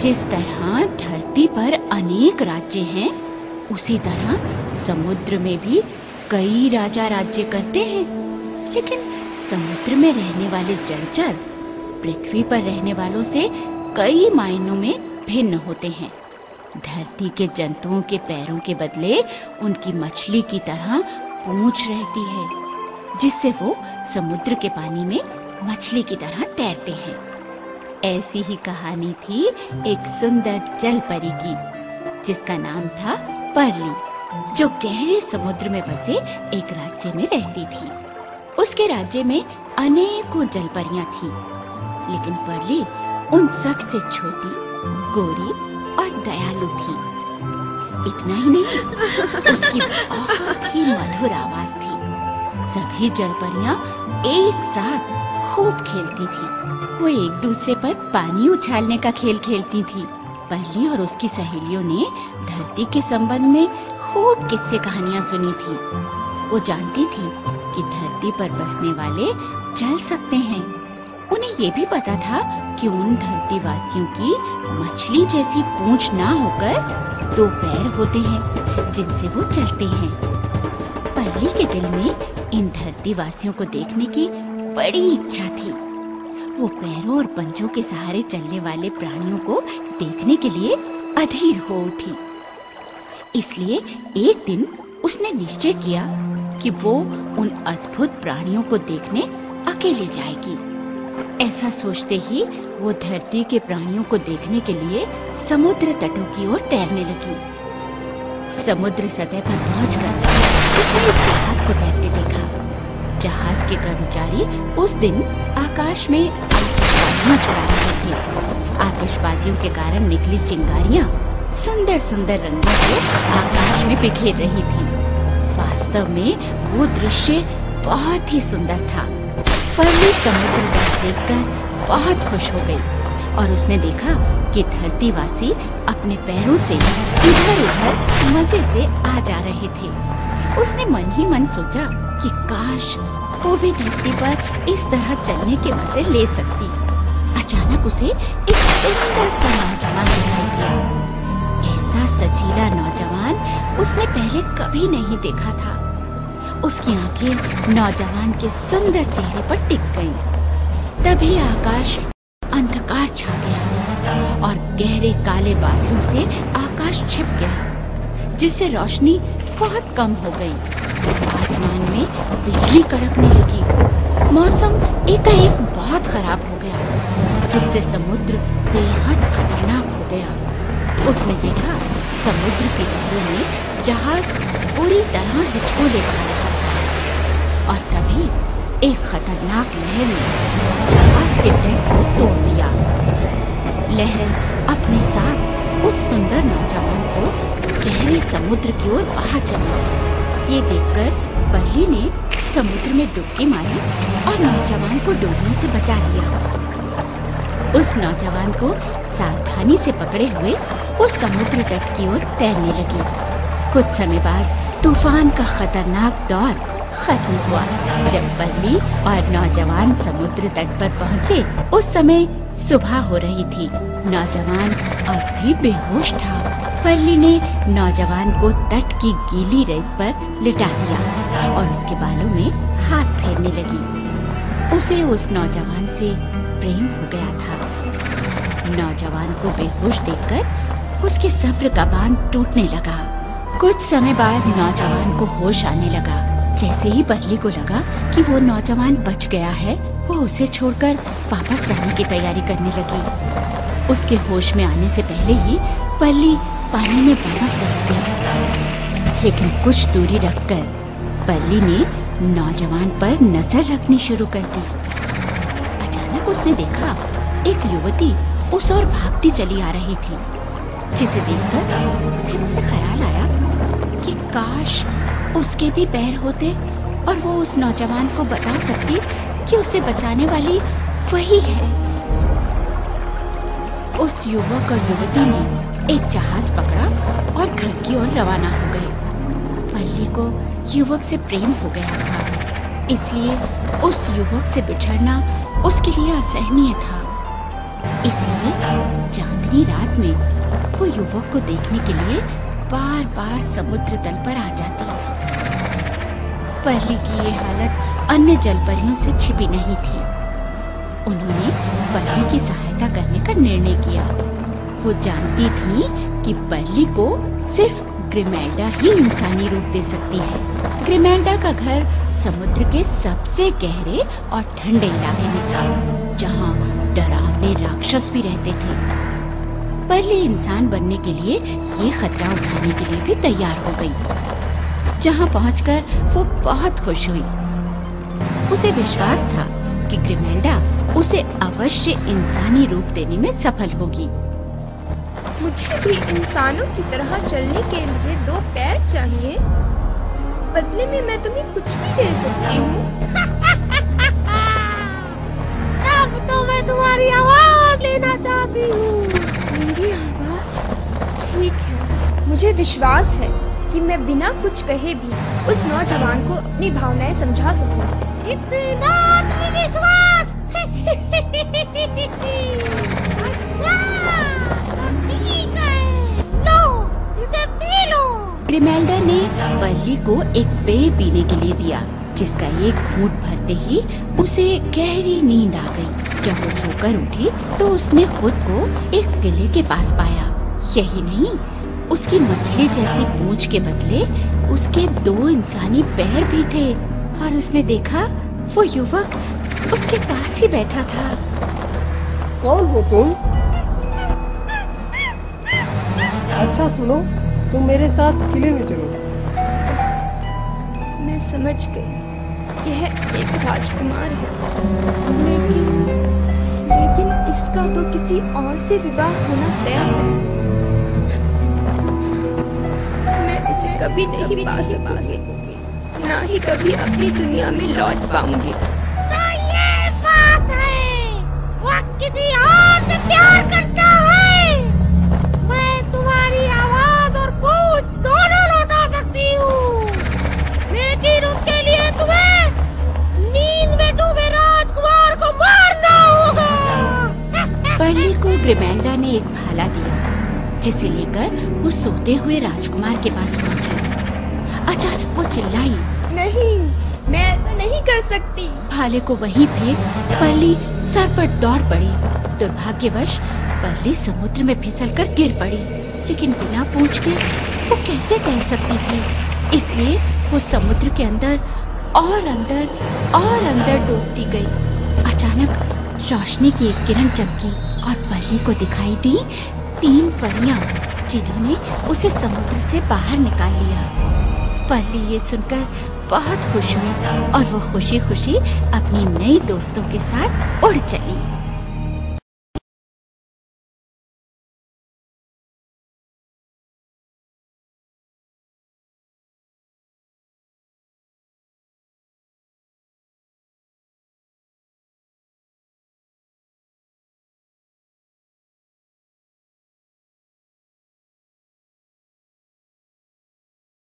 जिस तरह धरती पर अनेक राज्य हैं, उसी तरह समुद्र में भी कई राजा राज्य करते हैं। लेकिन समुद्र में रहने वाले जलचर पृथ्वी पर रहने वालों से कई मायनों में भिन्न होते हैं। धरती के जंतुओं के पैरों के बदले उनकी मछली की तरह पूंछ रहती है, जिससे वो समुद्र के पानी में मछली की तरह तैरते हैं। ऐसी ही कहानी थी एक सुंदर जल परी की, जिसका नाम था परली, जो गहरे समुद्र में बसे एक राज्य में रहती थी। उसके राज्य में अनेकों जल परियां थीं, लेकिन परली उन सब से छोटी, गोरी और दयालु थी। इतना ही नहीं, उसकी बहुत ही मधुर आवाज थी। सभी जल परियां एक साथ खूब खेलती थी। वो एक दूसरे पर पानी उछालने का खेल खेलती थी। परली और उसकी सहेलियों ने धरती के संबंध में खूब किस्से कहानियां सुनी थी। वो जानती थी कि धरती पर बसने वाले जल सकते हैं। उन्हें ये भी पता था कि उन धरतीवासियों की मछली जैसी पूंछ ना होकर 2 पैर होते हैं, जिनसे वो चलते हैं। परली के दिल में इन धरतीवासियों को देखने की बड़ी इच्छा थी। वो पैरों और पंजों के सहारे चलने वाले प्राणियों को देखने के लिए अधीर हो उठी। इसलिए एक दिन उसने निश्चय किया कि वो उन अद्भुत प्राणियों को देखने अकेले जाएगी। ऐसा सोचते ही वो धरती के प्राणियों को देखने के लिए समुद्र तटों की ओर तैरने लगी। समुद्र सतह पर पहुंचकर उसने एक जहाज को तैरते देखा। जहाज के कर्मचारी उस दिन आकाश में आतिशबाजियां छुड़ा रहे थे। आतिशबाजियों के कारण निकली चिंगारियां सुंदर सुंदर रंगों को आकाश में बिखेर रही थी। वास्तव में वो दृश्य बहुत ही सुंदर था। परली समुद्र तट देखकर बहुत खुश हो गई और उसने देखा कि धरतीवासी अपने पैरों से इधर उधर मजे से आ जा रहे थे। उसने मन ही मन सोचा कि काश वो भी धरती पर इस तरह चलने के मजे ले सकती। अचानक उसे एक सुंदर सा नौजवान दिखाई दिया। ऐसा सजीला नौजवान उसने पहले कभी नहीं देखा था। उसकी आंखें नौजवान के सुंदर चेहरे पर टिक गईं। तभी आकाश अंधकार छा गया और गहरे काले बादलों से आकाश छिप गया, जिससे रोशनी बहुत कम हो गई। आसमान में बिजली कड़कने लगी। मौसम एकाएक बहुत खराब हो गया, जिससे समुद्र बेहद खतरनाक हो गया। उसने देखा समुद्र के लहरों में जहाज पूरी तरह हिचकोले खा रहा था और तभी एक खतरनाक लहर ने जहाज के डेक को तोड़ दिया। लहर अपने साथ उस सुंदर नौजवान को गहरे समुद्र की ओर बहा चली। ये देखकर परली ने समुद्र में डुबकी मारी और नौजवान को डूबने से बचा लिया। उस नौजवान को सावधानी से पकड़े हुए वो समुद्र तट की ओर तैरने लगी। कुछ समय बाद तूफान का खतरनाक दौर खत्म हुआ। जब परली और नौजवान समुद्र तट पर पहुंचे, उस समय सुबह हो रही थी। नौजवान अब भी बेहोश था। परली ने नौजवान को तट की गीली रेत पर लिटा दिया और उसके बालों में हाथ फेरने लगी। उसे उस नौजवान से प्रेम हो गया था। नौजवान को बेहोश देखकर उसके सब्र का बांध टूटने लगा। कुछ समय बाद नौजवान को होश आने लगा। जैसे ही परली को लगा कि वो नौजवान बच गया है, वो उसे छोड़कर वापस जाने की तैयारी करने लगी। उसके होश में आने से पहले ही परली पानी में वापस चली गई। लेकिन कुछ दूरी रखकर परली ने नौजवान पर नजर रखनी शुरू कर दी। अचानक उसने देखा एक युवती उस ओर भागती चली आ रही थी, जिसे देखकर फिर उसे ख्याल आया कि काश उसके भी पैर होते और वो उस नौजवान को बता सकती कि उसे बचाने वाली वही है। उस युवक और युवती ने एक जहाज पकड़ा और घर की ओर रवाना हो गए। परली को युवक से प्रेम हो गया था, इसलिए उस युवक से बिछड़ना उसके लिए असहनीय था। इसलिए चांदनी रात में वो युवक को देखने के लिए बार बार समुद्र तल पर आ जाती। परली की ये हालत अन्य जलपरियों से छिपी नहीं थी। उन्होंने परली की सहायता करने का निर्णय किया। वो जानती थी कि परली को सिर्फ ग्रिमेल्डा ही इंसानी रूप दे सकती है। ग्रिमेल्डा का घर समुद्र के सबसे गहरे और ठंडे इलाके में था, जहाँ डरावने राक्षस भी रहते थे। परली इंसान बनने के लिए ये खतरा उठाने के लिए भी तैयार हो गई। जहाँ पहुंचकर वो बहुत खुश हुई। उसे विश्वास था कि ग्रिमेल्डा उसे अवश्य इंसानी रूप देने में सफल होगी। मुझे भी इंसानों की तरह चलने के लिए 2 पैर चाहिए। बदले में मैं तुम्हें कुछ भी दे सकती हूँ। अब तो मैं तुम्हारी आवाज लेना चाहती हूँ। मेरी आवाज? ठीक है, मुझे विश्वास है कि मैं बिना कुछ कहे भी उस नौजवान को अपनी भावनाएं समझा सकूं। इतना आत्मविश्वास। अच्छा, ठीक है, लो इसे पी लो। ग्रिमेल्डा ने परली को एक पेय पीने के लिए दिया, जिसका एक घूंट भरते ही उसे गहरी नींद आ गई। जब वो सोकर उठी तो उसने खुद को एक किले के पास पाया। यही नहीं, उसकी मछली जैसी पूंछ के बदले उसके 2 इंसानी पैर भी थे और उसने देखा वो युवक उसके पास ही बैठा था। कौन हो तुम? अच्छा सुनो, तुम मेरे साथ किले में चलो। मैं समझ गई, यह एक राजकुमार है, लेकिन इसका तो किसी और से विवाह होना तय है। मैं इसे कभी नहीं पा सकूंगी, ना ही कभी अपनी दुनिया में लौट पाऊंगी। तो ये बात है, वह किसी और से प्यार करता है। मैं तुम्हारी आवाज और पूंछ दोनों लौटा सकती हूँ, लेकिन उसके लिए तुम्हें नींद में डूबे राजकुमार को मारना होगा। परली को ग्रिमेल्डा ने एक भाला दिया, जिसे लेकर वो सोते हुए राजकुमार के पास पहुंची। अचानक वो चिल्लाई, नहीं, मैं ऐसा नहीं कर सकती। भाले को वहीं फेंक परली सर पर दौड़ पड़ी। दुर्भाग्यवश परली समुद्र में फिसलकर गिर पड़ी, लेकिन बिना पूंछ के वो कैसे तैर सकती थी। इसलिए वो समुद्र के अंदर और अंदर डूबती गई। अचानक रोशनी की एक किरण चमकी और परली को दिखाई दी 3 परियां, जिन्होंने उसे समुद्र से बाहर निकाल लिया। परली ये सुनकर बहुत खुश हुई और वो खुशी खुशी अपनी नई दोस्तों के साथ उड़ चली।